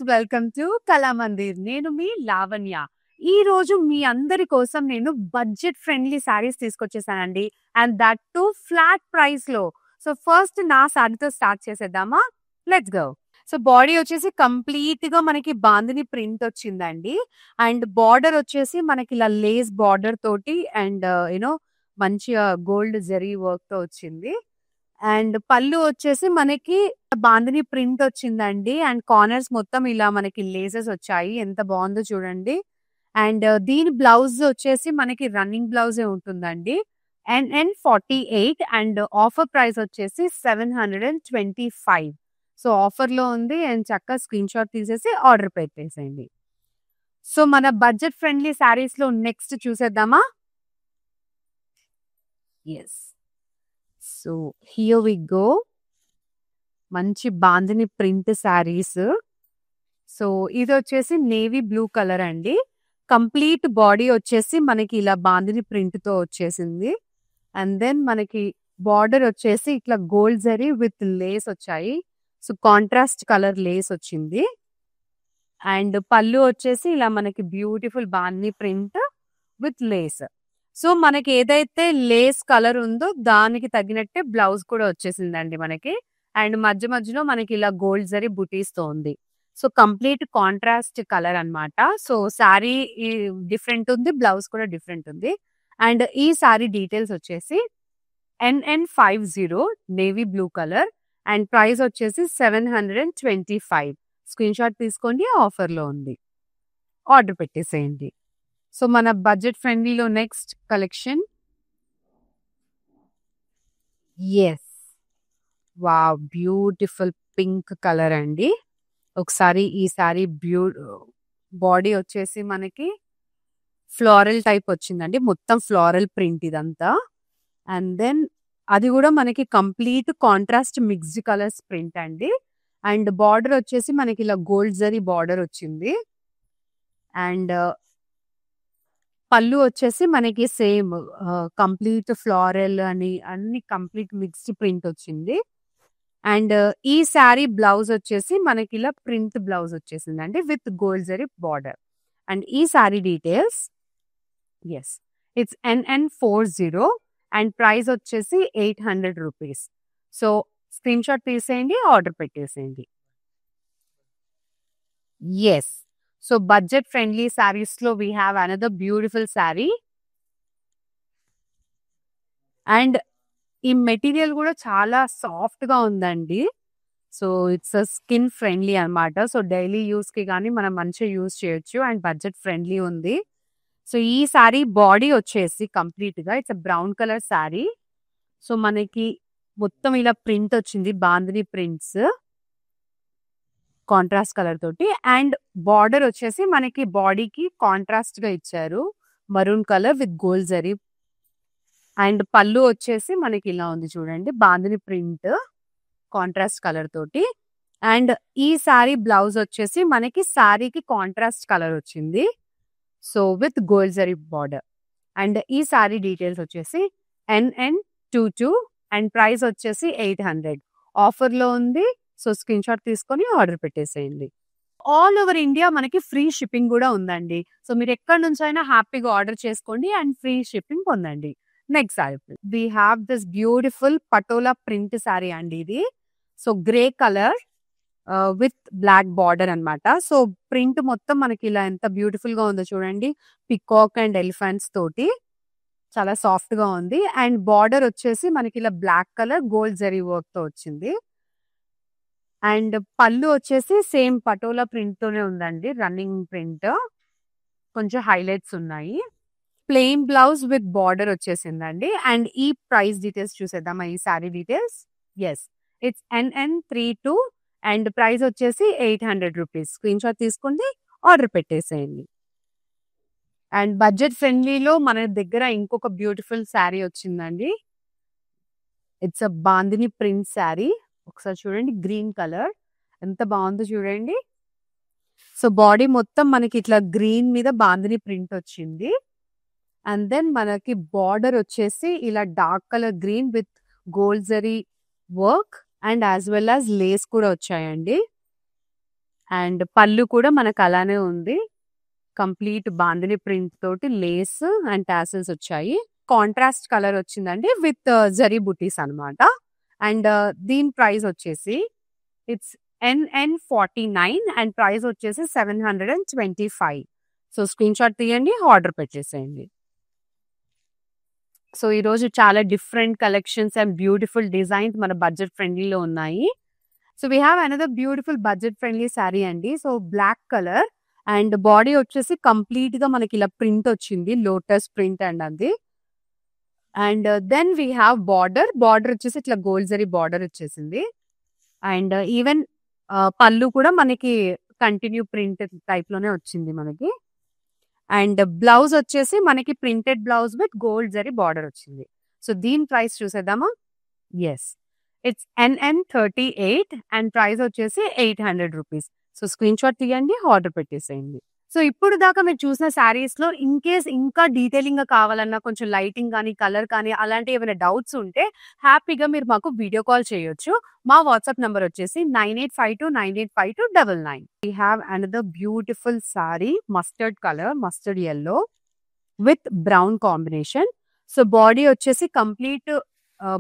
Welcome to Kalamandir. నేను మీ లావణ్య. ఈ రోజు మీ అందరి కోసం నేను బడ్జెట్ ఫ్రెండ్లీ సారీస్ తీసుకొచ్చేసానండి. And that too flat price లో. సో ఫస్ట్ నా సారీతో స్టార్ట్ చేసేద్దామా? Let's go. సో బాడీ వచ్చేసి కంప్లీట్ గా మనకి బాందిని ప్రింట్ వచ్చిందండి. అండ్ బార్డర్ వచ్చేసి మనకి ఇలా లేస్ బార్డర్ తోటి అండ్ యూనో మంచిగా గోల్డ్ జరీ వర్క్ తో వచ్చింది. అండ్ పళ్ళు వచ్చేసి మనకి బాందిని ప్రింట్ వచ్చిందండి. అండ్ కార్నర్స్ మొత్తం ఇలా మనకి లేసెస్ వచ్చాయి. ఎంత బాగుందో చూడండి. అండ్ దీని బ్లౌజ్ వచ్చేసి మనకి రన్నింగ్ బ్లౌజే ఉంటుందండి. అండ్ 48 అండ్ ఆఫర్ ప్రైస్ వచ్చేసి 725. సో ఆఫర్ లో ఉంది. అండ్ చక్కగా స్క్రీన్ షాట్ తీసేసి ఆర్డర్ పెట్టేసేయండి. సో మన బడ్జెట్ ఫ్రెండ్లీ శారీస్ లో నెక్స్ట్ చూసేద్దామా? Yes. So here we go. మంచి బాందిని ప్రింట్ శారీస్. సో ఇది వచ్చేసి నేవీ బ్లూ కలర్ అండి. కంప్లీట్ బాడీ వచ్చేసి మనకి ఇలా బాందిని ప్రింట్ తో వచ్చేసింది. అండ్ దెన్ మనకి బార్డర్ వచ్చేసి ఇట్లా గోల్డ్ జరీ విత్ లేస్ వచ్చాయి. సో కాంట్రాస్ట్ కలర్ లేస్ వచ్చింది. అండ్ పళ్ళు వచ్చేసి ఇలా మనకి beautiful bandhani print with lace. So మనకి ఏదైతే లేస్ కలర్ ఉందో దానికి తగినట్టే బ్లౌజ్ కూడా వచ్చేసిందండి మనకి. అండ్ మధ్య మధ్యలో మనకి ఇలా గోల్డ్ జరీ బుటీస్ తో ఉంది. సో కంప్లీట్ కాంట్రాస్ట్ కలర్ అన్నమాట. సో శారీ డిఫరెంట్ ఉంది, బ్లౌజ్ కూడా డిఫరెంట్ ఉంది. అండ్ ఈ శారీ డీటెయిల్స్ వచ్చేసి NN50 navy blue colour and price వచ్చేసి 725. స్క్రీన్ షాట్ తీసుకోండి, ఆఫర్ లో ఉంది. ఆర్డర్ పెట్టేసేయండి. సో మన బడ్జెట్ ఫ్రెండ్లీలో next collection. Yes, wow, beautiful pink colour అండి. ఒకసారి ఈ సారీ బాడీ వచ్చేసి మనకి ఫ్లోరల్ టైప్ వచ్చిందండి. మొత్తం ఫ్లోరల్ ప్రింట్ ఇదంతా. అండ్ దెన్ అది కూడా మనకి complete contrast mixed colours print అండి. అండ్ బార్డర్ వచ్చేసి మనకి ఇలా గోల్డ్ జరీ బార్డర్ వచ్చింది. అండ్ పళ్ళు వచ్చేసి మనకి సేమ్ కంప్లీట్ ఫ్లోరల్ అని అన్ని కంప్లీట్ మిక్స్డ్ ప్రింట్ వచ్చింది. అండ్ ఈ శారీ బ్లౌజ్ వచ్చేసి మనకి ఇలా ప్రింట్ బ్లౌజ్ వచ్చేసింది అండి with gold zari border. And ఈ sari details, yes, it's NN40 and price వచ్చేసి 800 రూపీస్. సో స్క్రీన్ షాట్ తీసేయండి, ఆర్డర్ పెట్టేసేయండి. Yes. So budget friendly saris లో we have another beautiful sari. And ఈ మెటీరియల్ కూడా చాలా సాఫ్ట్ గా ఉందండి. సో ఇట్స్ స్కిన్ ఫ్రెండ్లీ అన్నమాట. సో డైలీ యూస్ కి కానీ మనం మంచిగా యూస్ చేయొచ్చు. అండ్ బడ్జెట్ ఫ్రెండ్లీ ఉంది. సో ఈ శారీ బాడీ వచ్చేసి కంప్లీట్ గా it's brown colour sari. So మనకి మొత్తం ఇలా ప్రింట్ వచ్చింది, బాందిని ప్రింట్స్ కాంట్రాస్ట్ కలర్ తోటి. అండ్ బార్డర్ వచ్చేసి మనకి బాడీకి కాంట్రాస్ట్ గా ఇచ్చారు, maroon colour with gold zari. And పళ్ళు వచ్చేసి మనకి ఇలా ఉంది చూడండి, బాందిని ప్రింట్ కాంట్రాస్ట్ కలర్ తోటి. అండ్ ఈ శారీ బ్లౌజ్ వచ్చేసి మనకి శారీకి కాంట్రాస్ట్ కలర్ వచ్చింది. So with gold zari border. And ఈ శారీ డీటెయిల్స్ వచ్చేసి NN22 అండ్ ప్రైస్ వచ్చేసి 800. ఆఫర్ లో ఉంది. సో స్క్రీన్ షాట్ తీసుకొని ఆర్డర్ పెట్టేసేయండి. ఆల్ ఓవర్ ఇండియా మనకి ఫ్రీ షిప్పింగ్ కూడా ఉందండి. సో మీరు ఎక్కడి నుంచి అయినా హ్యాపీగా ఆర్డర్ చేసుకోండి అండ్ ఫ్రీ షిప్పింగ్ పొందండి. Next sari we have this beautiful patola print sari అండి ఇది. So grey colour with black border అన్నమాట. సో ప్రింట్ మొత్తం మనకి ఇలా ఎంత బ్యూటిఫుల్ గా ఉందో చూడండి, పికాక్ అండ్ ఎలిఫెంట్స్ తోటి చాలా సాఫ్ట్ గా ఉంది. అండ్ బార్డర్ వచ్చేసి మనకి ఇలా black colour gold zari work తో వచ్చింది. అండ్ పళ్ళు వచ్చేసి సేమ్ పటోలా ప్రింట్ తోనే ఉందండి, రన్నింగ్ ప్రింట్, కొంచెం హైలైట్స్ ఉన్నాయి. ప్లెయిన్ బ్లౌజ్ విత్ బార్డర్ వచ్చేసిందండి. అండ్ ఈ ప్రైస్ డీటెయిల్స్ చూసేద్దామా? ఈ sari details. Yes, it's NN32 and price వచ్చేసి 800 రూపీస్. స్క్రీన్ షాట్ తీసుకోండి, ఆర్డర్ పెట్టేసేయండి. అండ్ బడ్జెట్ ఫ్రెండ్లీలో మన దగ్గర ఇంకొక బ్యూటిఫుల్ శారీ వచ్చిందండి. It's a bandhani print sari. ఒకసారి చూడండి, గ్రీన్ కలర్ ఎంత బాగుందో చూడండి. సో బాడీ మొత్తం మనకి ఇట్లా గ్రీన్ మీద బాందిని ప్రింట్ వచ్చింది. అండ్ దెన్ మనకి బార్డర్ వచ్చేసి ఇలా dark colour green with gold zari work and as well as lace కూడా వచ్చాయండి. అండ్ పళ్ళు కూడా మనకు అలానే ఉంది. కంప్లీట్ బాందిని ప్రింట్ తోటి లేస్ అండ్ టాసిల్స్ వచ్చాయి. కాంట్రాస్ట్ కలర్ వచ్చిందండి విత్ జరీ బుటీస్ అన్నమాట. అండ్ దీని ప్రైస్ వచ్చేసి ఇట్స్ NN49 అండ్ ప్రైస్ వచ్చేసి 725. సో స్క్రీన్ షాట్ తీయండి, ఆర్డర్ పెట్టేసేయండి. సో ఈరోజు చాలా different collections and beautiful designs మన బడ్జెట్ ఫ్రెండ్లీలో ఉన్నాయి. So we have another beautiful budget friendly sari అండి. So black colour and body వచ్చేసి కంప్లీట్ గా మనకి ఇలా ప్రింట్ వచ్చింది, లోటస్ ప్రింట్ అండ్ అది. And then we have border వచ్చేసి ఇట్లా గోల్డ్ జరీ బార్డర్ వచ్చేసింది. అండ్ ఈవెన్ పళ్ళు కూడా మనకి కంటిన్యూ ప్రింట్ టైప్ లోనే వచ్చింది మనకి. అండ్ బ్లౌజ్ వచ్చేసి మనకి printed blouse with gold zari border వచ్చింది. సో దీని ప్రైస్ చూసేద్దామా? Yes, it's NN38 and price వచ్చేసి 800 రూపీస్. సో స్క్రీన్ షాట్ తీయండి, ఆర్డర్ పెట్టేసేయండి. సో ఇప్పుడు దాకా మీరు చూసిన శారీస్ లో ఇన్ కేస్ ఇంకా డీటెయిలింగ్ గా కావాలన్నా, కొంచెం లైటింగ్ కానీ కలర్ కానీ అలాంటి ఏమైనా డౌట్స్ ఉంటే హ్యాపీగా మీరు మాకు వీడియో కాల్ చేయొచ్చు. మా వాట్సాప్ నంబర్ వచ్చేసి 9852985299. We have another beautiful sorry, mustard colour, mustard yellow with brown combination. So body వచ్చేసి కంప్లీట్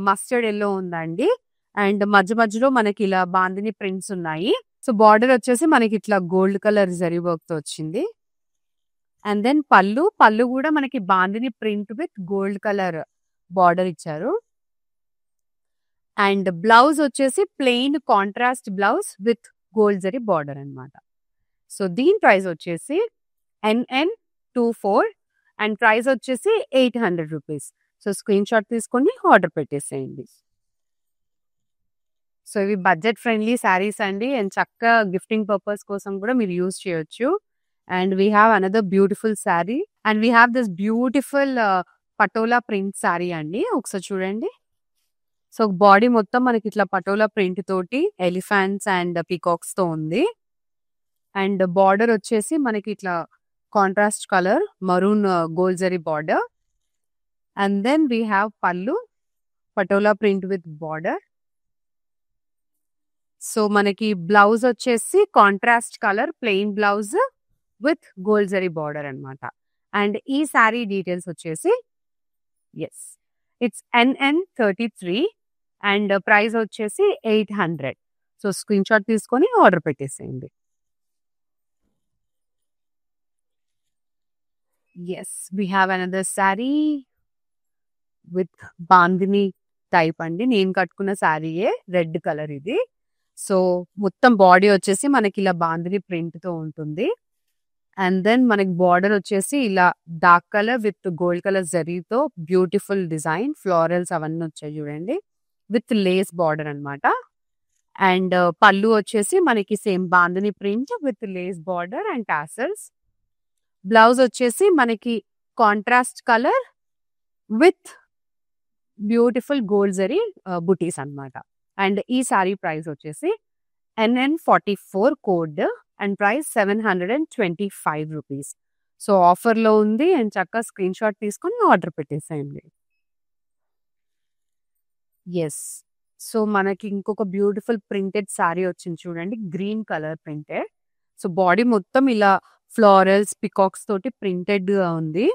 మస్టర్డ్ yellow ఉందండి. అండ్ మధ్యలో మనకి ఇలా బాందిని ప్రింట్స్ ఉన్నాయి. సో బార్డర్ వచ్చేసి మనకి ఇట్లా గోల్డ్ కలర్ జరీ వర్క్ తో వచ్చింది. అండ్ దెన్ పళ్ళు కూడా మనకి bandhani print with gold colour border ఇచ్చారు. అండ్ బ్లౌజ్ వచ్చేసి plain contrast blouse with gold zari border అన్నమాట. సో దీని ప్రైస్ వచ్చేసి NN24 అండ్ ప్రైస్ వచ్చేసి 800 రూపీస్. సో స్క్రీన్ షాట్ తీసుకొని ఆర్డర్ పెట్టేసేయండి. సో ఇవి బడ్జెట్ ఫ్రెండ్లీ శారీస్ అండి. అండ్ చక్కగా గిఫ్టింగ్ పర్పస్ కోసం కూడా మీరు యూజ్ చేయొచ్చు. And we have another beautiful sari and we have this beautiful patola print sari అండి. ఒకసారి చూడండి. సో బాడీ మొత్తం మనకి ఇట్లా పటోలా ప్రింట్ తోటి ఎలిఫెంట్స్ అండ్ పీకాక్స్ తో ఉంది. అండ్ బార్డర్ వచ్చేసి మనకి ఇట్లా contrast colour maroon gold zari border. And then we have pallu, patola print with border. So మనకి బ్లౌజ్ వచ్చేసి contrast colour plain blouse with gold zari border అన్నమాట. అండ్ ఈ శారీ డీటెయిల్స్ వచ్చేసి yes, it's NN33 and price వచ్చేసి 800. సో స్క్రీన్ షాట్ తీసుకొని order పెట్టేసేయండి. Yes, we have another sari with bandhani type అండి. నేను కట్టుకున్న శారీయే, రెడ్ కలర్ ఇది. సో మొత్తం బాడీ వచ్చేసి మనకి ఇలా బాందిని ప్రింట్ తో ఉంటుంది. అండ్ దెన్ మనకి బార్డర్ వచ్చేసి ఇలా dark colour with gold colour జరీతో బ్యూటిఫుల్ డిజైన్, ఫ్లోరల్స్ అవన్నీ వచ్చాయి చూడండి, విత్ లేస్ బార్డర్ అన్నమాట. అండ్ పళ్ళు వచ్చేసి మనకి same bandhani print with lace border and tassels. Blouse వచ్చేసి మనకి contrast colour with beautiful gold zari బుటీస్ అన్నమాట. అండ్ ఈ సారీ ప్రైస్ వచ్చేసి NN44 code and price 725 rupees. So ఆఫర్లో ఉంది అండ్ చక్కగా స్క్రీన్ షాట్ తీసుకొని ఆర్డర్ పెట్టేసేయండి. ఎస్, సో మనకి ఇంకొక బ్యూటిఫుల్ ప్రింటెడ్ సారీ వచ్చింది చూడండి, green colour printed. So body మొత్తం ఇలా ఫ్లోరల్స్, పికాక్స్ తోటి ప్రింటెడ్ గా ఉంది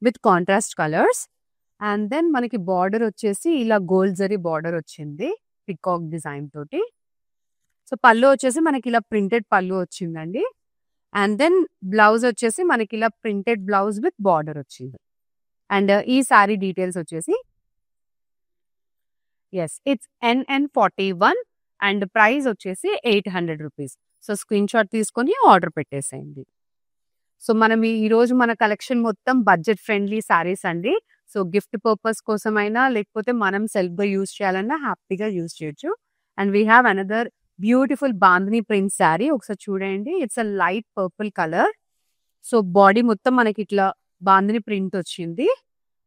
with contrast colours. And then మనకి బార్డర్ వచ్చేసి ఇలా గోల్డ్ జరీ బార్డర్ వచ్చింది పికాక్ డిజైన్ తోటి. సో పళ్ళు వచ్చేసి మనకి ఇలా ప్రింటెడ్ పళ్ళు వచ్చిందండి. అండ్ దెన్ బ్లౌజ్ వచ్చేసి మనకి ఇలా ప్రింటెడ్ బ్లౌజ్ విత్ బార్డర్ వచ్చింది. అండ్ ఈ సారీ డీటెయిల్స్ వచ్చేసి yes, it's NN41 and price వచ్చేసి 800 రూపీస్. సో స్క్రీన్ షాట్ తీసుకొని ఆర్డర్ పెట్టేసేయండి. సో మనం ఈ రోజు మన కలెక్షన్ మొత్తం బడ్జెట్ ఫ్రెండ్లీ సారీస్ అండి. సో గిఫ్ట్ పర్పస్ కోసమైనా లేకపోతే మనం సెల్ఫ్ గా యూజ్ చేయాలన్నా హ్యాపీగా యూజ్ చేయొచ్చు. And we have another beautiful bandhani print sari. ఒకసారి చూడండి, it's a light purple colour. So body మొత్తం మనకి ఇట్లా బాందిని ప్రింట్ వచ్చింది.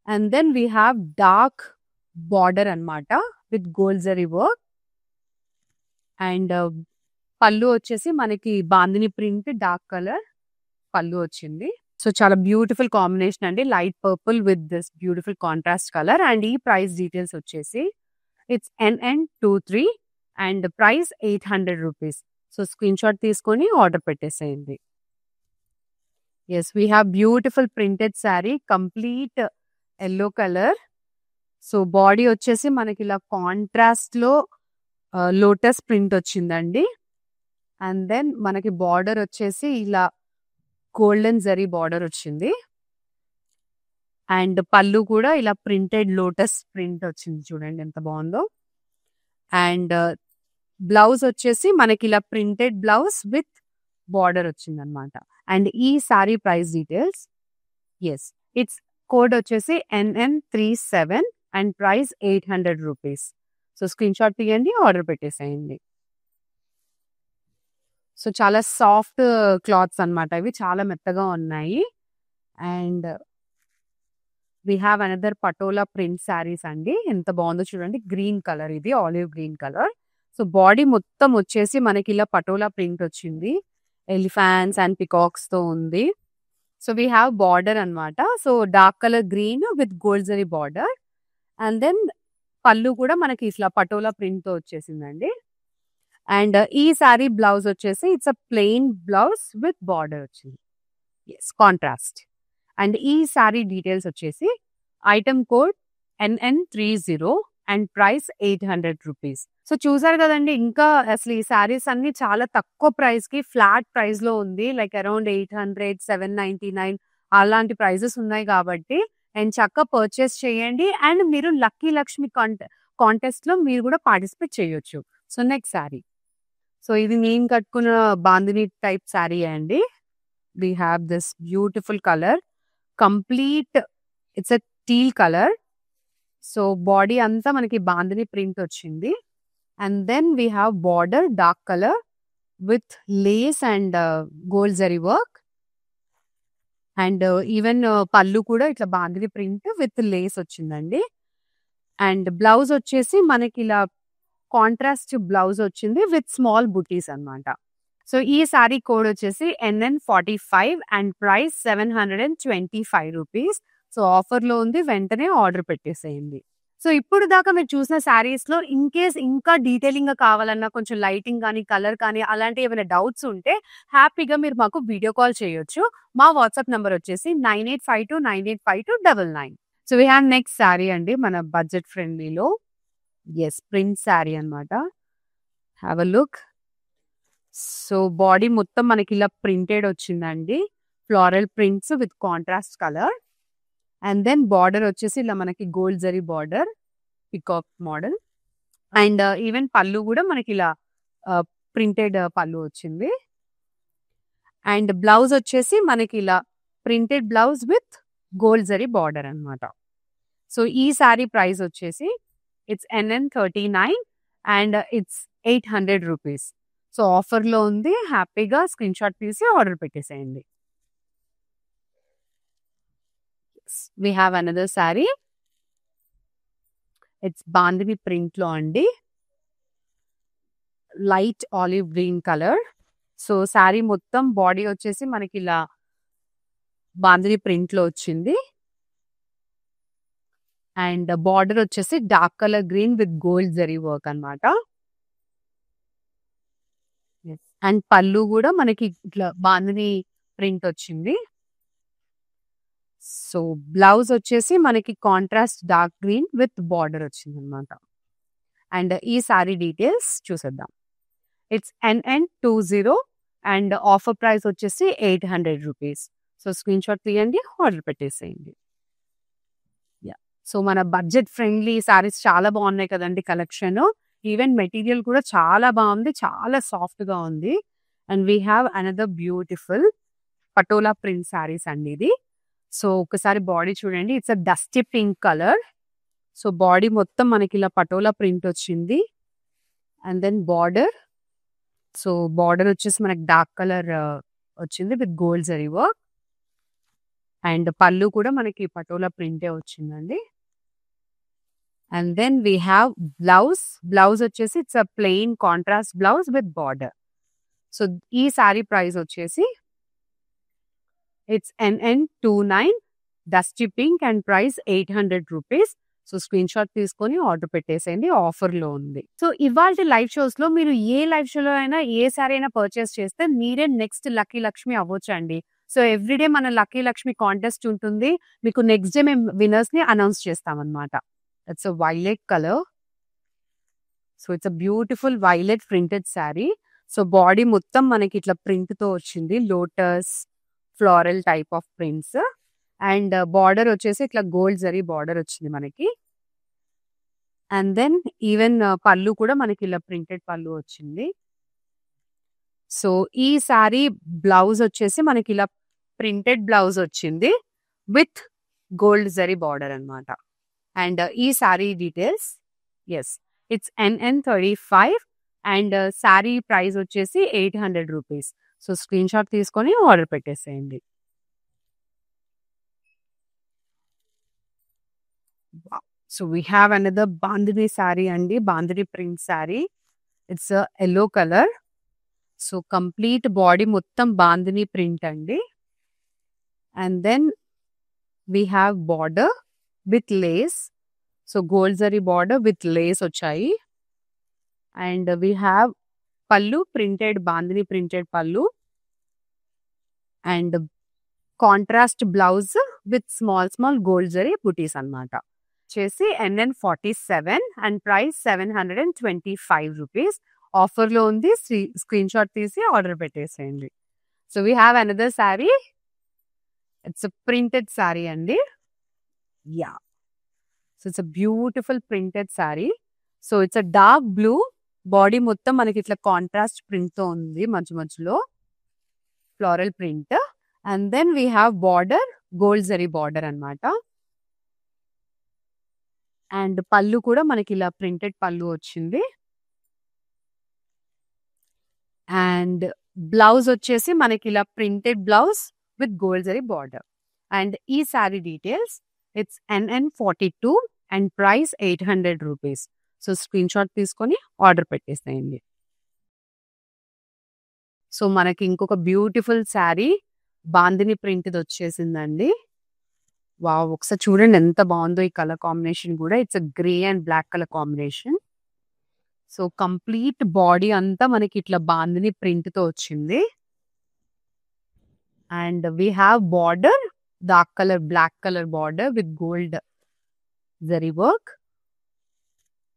And then we have dark border అన్నమాట with gold zari work. And పళ్ళు వచ్చేసి మనకి బాందిని ప్రింట్ డార్క్ కలర్ పళ్ళు వచ్చింది. సో చాలా బ్యూటిఫుల్ కాంబినేషన్ అండి, light purple with this beautiful contrast colour. And ఈ ప్రైస్ డీటెయిల్స్ వచ్చేసి it's NN23 and price 800 rupees. So screen shot తీసుకొని ఆర్డర్ పెట్టేసేయండి. Yes, we have beautiful printed sari, complete yellow colour. So body వచ్చేసి మనకి ఇలా contrast లో lotus print వచ్చిందండి. And then మనకి బార్డర్ వచ్చేసి ఇలా గోల్డెన్ జరీ బార్డర్ వచ్చింది. అండ్ పళ్ళు కూడా ఇలా ప్రింటెడ్ లోటస్ ప్రింట్ వచ్చింది, చూడండి ఎంత బాగుందో. అండ్ బ్లౌజ్ వచ్చేసి మనకి ఇలా ప్రింటెడ్ బ్లౌజ్ విత్ బార్డర్ వచ్చింది అనమాట. అండ్ ఈ sari price details, yes, it's code వచ్చేసి NN37 and price 800 rupees. So screen shot తీయండి, ఆర్డర్ పెట్టేసేయండి. సో చాలా సాఫ్ట్ క్లాత్స్ అన్నమాట, ఇవి చాలా మెత్తగా ఉన్నాయి. And we have another patola print saris అండి. ఎంత బాగుందో చూడండి, గ్రీన్ కలర్, ఇది olive green colour. So body మొత్తం వచ్చేసి మనకి ఇలా పటోలా ప్రింట్ వచ్చింది, ఎలిఫాంట్స్ అండ్ పికాక్స్ తో ఉంది. సో వీ హ్యావ్ బార్డర్ అన్నమాట. So dark colour green with gold zari border. And then పళ్ళు కూడా మనకి ఇట్లా పటోలా ప్రింట్ తో వచ్చేసిందండి. అండ్ ఈ సారీ బ్లౌజ్ వచ్చేసి it's a plain blouse with border వచ్చింది, ఎస్, కాంట్రాస్ట్. అండ్ ఈ సారీ డీటెయిల్స్ వచ్చేసి item code NN30 and price 800 rupees. So చూసారు కదండి, ఇంకా అసలు ఈ సారీస్ అన్ని చాలా తక్కువ ప్రైస్ కి, ఫ్లాట్ ప్రైస్ లో ఉంది. లైక్ అరౌండ్ 800, 799 అలాంటి ప్రైజెస్ ఉన్నాయి కాబట్టి అండ్ చక్కగా పర్చేస్ చేయండి. అండ్ మీరు లక్కీ లక్ష్మి కాంటెస్ట్ లో మీరు కూడా పార్టిసిపేట్ చేయొచ్చు. సో నెక్స్ట్ సారీ, సో ఇది నేను కట్టుకున్న బాందిని టైప్ శారీ అండి. We have this beautiful colour, complete it's a teal colour. So body అంతా మనకి బాందిని ప్రింట్ వచ్చింది. And then we have border dark colour with lace and gold zari work. And even పళ్ళు కూడా ఇట్లా బాందిని ప్రింట్ విత్ లేస్ వచ్చిందండి. And blouse వచ్చేసి మనకి ఇలా కాంట్రాస్ట్ బ్లౌజ్ వచ్చింది విత్ స్మాల్ బుటీస్ అన్నమాట. సో ఈ సారీ కోడ్ వచ్చేసి NN45 and price 725 rupees. So offer లో ఉంది, వెంటనే ఆర్డర్ పెట్టేసేయండి. సో ఇప్పుడు దాకా మీరు చూసిన శారీస్ లో ఇన్ కేస్ ఇంకా డీటెయిలింగ్ గా కావాలన్నా, కొంచెం లైటింగ్ కానీ కలర్ కానీ అలాంటి ఏమైనా డౌట్స్ ఉంటే హ్యాపీగా మీరు మాకు వీడియో కాల్ చేయొచ్చు. మా వాట్సాప్ నంబర్ వచ్చేసి 9852985299. So we have next sari అండి, మన బడ్జెట్ ఫ్రెండ్లీలో, ఎస్, ప్రింట్ శారీ అన్నమాట. Have a look. So body మొత్తం మనకి ఇలా ప్రింటెడ్ వచ్చిందండి, floral prints with contrast colour. And then border వచ్చేసి ఇలా మనకి gold zari border, peacock model. And even పళ్ళు కూడా మనకి ఇలా ప్రింటెడ్ పళ్ళు వచ్చింది. అండ్ బ్లౌజ్ వచ్చేసి మనకి ఇలా printed blouse with gold zari border అన్నమాట. సో ఈ సారీ ప్రైస్ వచ్చేసి it's NN39 and it's 800 rupees. So offer లో ఉంది, హ్యాపీగా స్క్రీన్ షాట్ తీసి ఆర్డర్ పెట్టేసేయండి. We have another sari, it's bandhani print లో అండి, light olive green colour. So sari మొత్తం బాడీ వచ్చేసి మనకి ఇలా బాందిని ప్రింట్ లో వచ్చింది. అండ్ బార్డర్ వచ్చేసి dark colour green with gold zari work అన్నమాట. అండ్ పళ్ళు కూడా మనకి ఇట్లా బాందిని ప్రింట్ వచ్చింది. సో బ్లౌజ్ వచ్చేసి మనకి contrast dark green with border వచ్చింది అనమాట. అండ్ ఈ సారీ డీటెయిల్స్ చూసేద్దాం. It's NN20 and offer price వచ్చేసి 800 రూపీస్. సో స్క్రీన్ షాట్ తీయండి, ఆర్డర్ పెట్టేసేయండి. సో మన బడ్జెట్ ఫ్రెండ్లీ సారీస్ చాలా బాగున్నాయి కదండి కలెక్షన్. ఈవెన్ మెటీరియల్ కూడా చాలా బాగుంది, చాలా సాఫ్ట్ గా ఉంది. And we have another beautiful patola print saris అండి ఇది. సో ఒకసారి బాడీ చూడండి, it's a dusty pink colour. So body మొత్తం మనకి ఇలా పటోలా ప్రింట్ వచ్చింది. And then border, so border వచ్చేసి మనకి డార్క్ కలర్ వచ్చింది with gold zari work. And పళ్ళు కూడా మనకి పటోలా ప్రింటే వచ్చిందండి. And then we have blouse వచ్చేసి it's a plain contrast blouse with border. So ఈ సారీ ప్రైస్ వచ్చేసి it's NN29 dusty pink and price 800 rupees. So screen shot తీసుకొని ఆర్డర్ పెట్టేసేయండి. ఆఫర్‌లో ఉంది. సో ఇవాల్టి లైవ్ షోస్‌లో మీరు ఏ లైవ్ షోలో అయినా ఏ సారీ అయినా పర్చేస్ చేస్తే మీరే నెక్స్ట్ లక్కీ లక్ష్మి అవ్వొచ్చండి. సో ఎవ్రీడే మన లక్కీ లక్ష్మి కాంటెస్ట్ ఉంటుంది. మీకు నెక్స్ట్ డే మేము విన్నర్స్‌ని అనౌన్స్ చేస్తామన్నమాట. It's a violet colour. So it's a beautiful violet printed sari. So body మొత్తం మనకి ఇట్లా ప్రింట్‌తో వచ్చింది. Lotus, floral type of prints. And border వచ్చేసి ఇట్లా గోల్డ్ జరీ బార్డర్ వచ్చింది మనకి. అండ్ దెన్ ఈవెన్ పళ్ళు కూడా మనకి ఇలా ప్రింటెడ్ పళ్ళు వచ్చింది. సో ఈ సారీ బ్లౌజ్ వచ్చేసి మనకి ఇలా ప్రింటెడ్ బ్లౌజ్ వచ్చింది విత్ గోల్డ్ జరీ బార్డర్ అన్నమాట. అండ్ ఈ sari details it's NN35 and sari price వచ్చేసి 800 రూపీస్. సో స్క్రీన్ షాట్ తీసుకొని ఆర్డర్ పెట్టేసేయండి. So we have another bandhani sari అండి. Bandhani print sari. It's yellow colour. So complete body మొత్తం బాందిని ప్రింట్ అండి. And then we have border with lace. So gold zari border with lace వచ్చాయి. And we have pallu printed bandhani printed pallu. And contrast blouse with small gold zari బుటీస్ అన్నమాట. చేసి NN47 and price 725 rupees. ఆఫర్‌లో ఉంది. Screen shot తీసి order పెట్టేసేయండి. So we have another sari. It's printed sari అండి. So it's beautiful printed sari. So it's dark blue. Body మొత్తం మనకి ఇట్లా కాంట్రాస్ట్ ప్రింట్‌తో ఉంది. మధ్యలో floral print. And then we have border gold zari border అన్నమాట. అండ్ పళ్ళు కూడా మనకి ఇలా ప్రింటెడ్ పళ్ళు వచ్చింది. అండ్ బ్లౌజ్ వచ్చేసి మనకి ఇలా printed blouse with gold zari border. And ఈ sari details it's NN42 and price 800 rupees. So screen shot తీసుకొని ఆర్డర్ పెట్టేసేయండి. సో మనకి ఇంకొక బ్యూటిఫుల్ సారీ బాందిని ప్రింట్‌ది వచ్చేసిందండి. వావ్! ఒకసారి చూడండి ఎంత బాగుందో ఈ కలర్ కాంబినేషన్ కూడా. It's grey and black colour combination. So complete body అంతా మనకి ఇట్లా బాందిని ప్రింట్‌తో వచ్చింది. And we have border dark colour black colour border with gold zari work.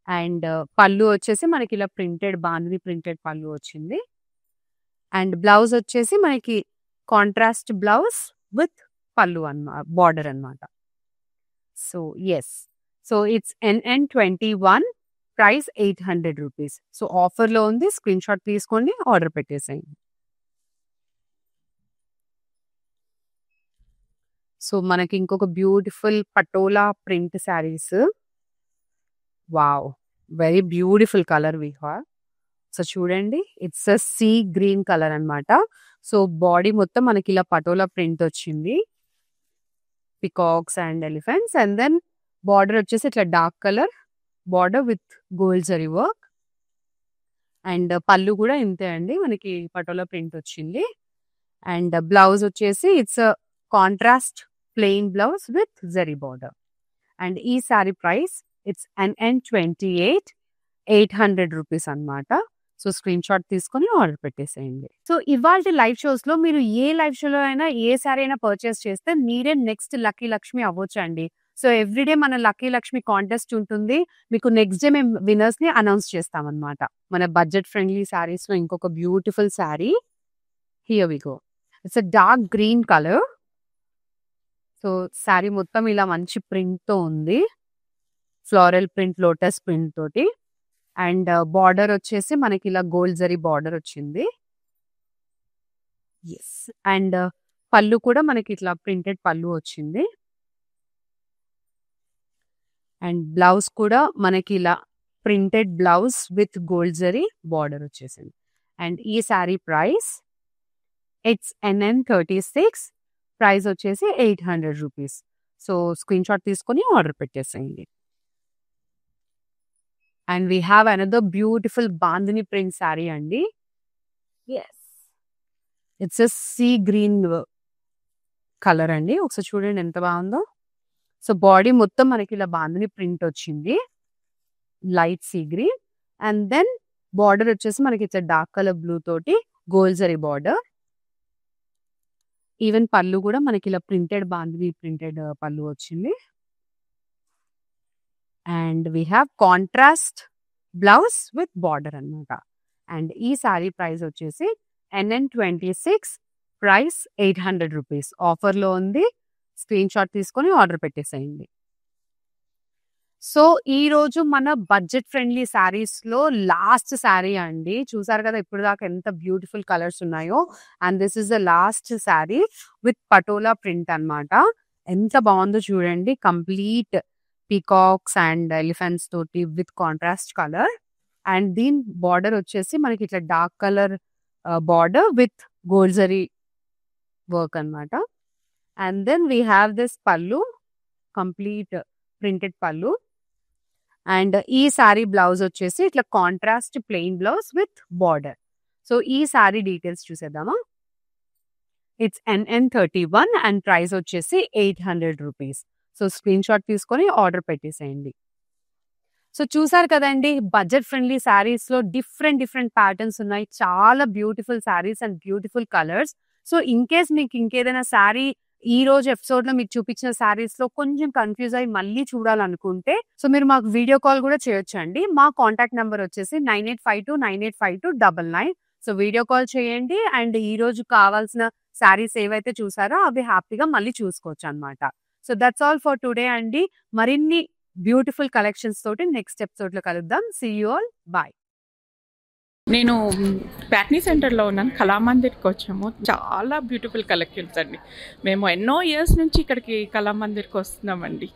And పళ్ళు వచ్చేసి మనకి ఇలా ప్రింటెడ్ బాందిని ప్రింటెడ్ పళ్ళు వచ్చింది. అండ్ బ్లౌజ్ వచ్చేసి మనకి కాంట్రాస్ట్ బ్లౌజ్ విత్ పళ్ళు బార్డర్ అన్నమాట. So so it's NN21 price 800 rupees. So ఆఫర్‌లో ఉంది. స్క్రీన్ షాట్ తీసుకోండి ఆర్డర్ పెట్టేసేయండి. సో మనకి ఇంకొక beautiful patola print saris. Wow! Very beautiful colour we have. So చూడండి ఇట్స్ సీ గ్రీన్ కలర్ అన్నమాట. సో బాడీ మొత్తం మనకి ఇలా పటోలా ప్రింట్ వచ్చింది. Peacocks and elephants. And then border వచ్చేసి ఇట్లా dark colour border with gold zari work. And పళ్ళు కూడా ఇంతే అండి. మనకి పటోలా ప్రింట్ వచ్చింది. అండ్ బ్లౌజ్ వచ్చేసి it's contrast plain blouse with zari border. And ఈ sari price it's NN28 800 rupees అన్నమాట. సో స్క్రీన్ షాట్ తీసుకొని ఆర్డర్ పెట్టేసేయండి. సో ఇవాల్టి లైవ్ షోస్‌లో మీరు ఏ లైవ్ షోలో అయినా ఏ సారీ అయినా పర్చేస్ చేస్తే మీరే నెక్స్ట్ లక్కీ లక్ష్మి అవ్వొచ్చండి. సో ఎవ్రీడే మన లక్కీ లక్ష్మి కాంటెస్ట్ ఉంటుంది. మీకు నెక్స్ట్ డే మేము విన్నర్స్‌ని అనౌన్స్ చేస్తామన్నమాట. మన బడ్జెట్ ఫ్రెండ్లీ సారీస్‌లో ఇంకొక beautiful sari. Here we go. It's dark green colour. So sari మొత్తం ఇలా మంచి ప్రింట్‌తో ఉంది. ఫ్లోరల్ ప్రింట్, లోటస్ ప్రింట్ తోటి. అండ్ బార్డర్ వచ్చేసి మనకి ఇలా గోల్డ్ జరీ బార్డర్ వచ్చింది. అండ్ పళ్ళు కూడా మనకి ఇట్లా ప్రింటెడ్ పళ్ళు వచ్చింది. అండ్ బ్లౌజ్ కూడా మనకి ఇలా printed blouse with gold zari border వచ్చేసింది. అండ్ ఈ sari price it's NN36 price వచ్చేసి 800 రూపీస్. సో స్క్రీన్ షాట్ తీసుకొని ఆర్డర్ పెట్టేసేయండి. And we have another beautiful bandhani print sari అండి. ఇట్స్ సీ గ్రీన్ కలర్ అండి. ఒకసారి చూడండి ఎంత బాగుందో. సో బాడీ మొత్తం మనకి ఇలా బాందిని ప్రింట్ వచ్చింది, light sea green. And then border వచ్చేసి మనకి ఇట్లా డార్క్ కలర్ బ్లూ తోటి గోల్డ్ జరీ బార్డర్. ఈవెన్ పళ్ళు కూడా మనకి ఇలా ప్రింటెడ్ బాందిని ప్రింటెడ్ పళ్ళు వచ్చింది. And we have contrast blouse with border అన్నమాట. అండ్ ఈ సారీ ప్రైస్ వచ్చేసి NN26, ప్రైస్ 800 రూపీస్. ఆఫర్లో ఉంది, స్క్రీన్ షాట్ తీసుకొని ఆర్డర్ పెట్టేసేయండి. సో ఈ రోజు మన బడ్జెట్ ఫ్రెండ్లీ శారీస్లో లాస్ట్ శారీ అండి. చూసారు కదా ఇప్పుడు దాకా ఎంత బ్యూటిఫుల్ కలర్స్ ఉన్నాయో. And this is the last sari with patola print అన్నమాట. ఎంత బాగుందో చూడండి, కంప్లీట్ పీకాక్స్ అండ్ ఎలిఫెంట్స్ తోటి విత్ కాంట్రాస్ట్ కలర్. అండ్ దీని బార్డర్ వచ్చేసి మనకి ఇట్లా dark colour border with gold zari work అన్నమాట. And then we have this pallu, complete printed pallu. And ఈ సారీ బ్లౌజ్ వచ్చేసి ఇట్లా contrast plain blouse with border. So ఈ సారీ డీటెయిల్స్ చూసేద్దామా. ఇట్స్ NN31 అండ్ ప్రైస్ వచ్చేసి 800 రూపీస్. సో స్క్రీన్ షాట్ తీసుకొని ఆర్డర్ పెట్టేసేయండి. So చూసారు కదండి, బడ్జెట్ ఫ్రెండ్లీ శారీస్లో డిఫరెంట్ ప్యాటర్న్స్ ఉన్నాయి, చాలా beautiful saris and beautiful colours. So in case మీకు ఇంకేదైనా శారీ ఈ రోజు ఎపిసోడ్లో మీకు చూపించిన శారీస్లో కొంచెం కన్ఫ్యూజ్ అయ్యి మళ్ళీ చూడాలనుకుంటే సో మీరు మాకు వీడియో కాల్ కూడా చేయొచ్చండి. మా కాంటాక్ట్ నెంబర్ వచ్చేసి 9852985299. సో వీడియో కాల్ చేయండి అండ్ ఈ రోజు కావాల్సిన శారీస్ ఏవైతే చూసారో అవి హ్యాపీగా మళ్ళీ చూసుకోవచ్చు అనమాట. So that's all for today అండి. మరిన్ని బ్యూటిఫుల్ కలెక్షన్స్ తోటి నెక్స్ట్ ఎపిసోడ్లో కలుద్దాం. See you all, bye. నేను ప్యాట్నీ సెంటర్లో ఉన్నాను, కళామందిర్కి వచ్చాము. చాలా బ్యూటిఫుల్ కలెక్షన్స్ అండి. మేము ఎన్నో ఇయర్స్ నుంచి ఇక్కడికి కళామందిర్కి వస్తున్నామండి.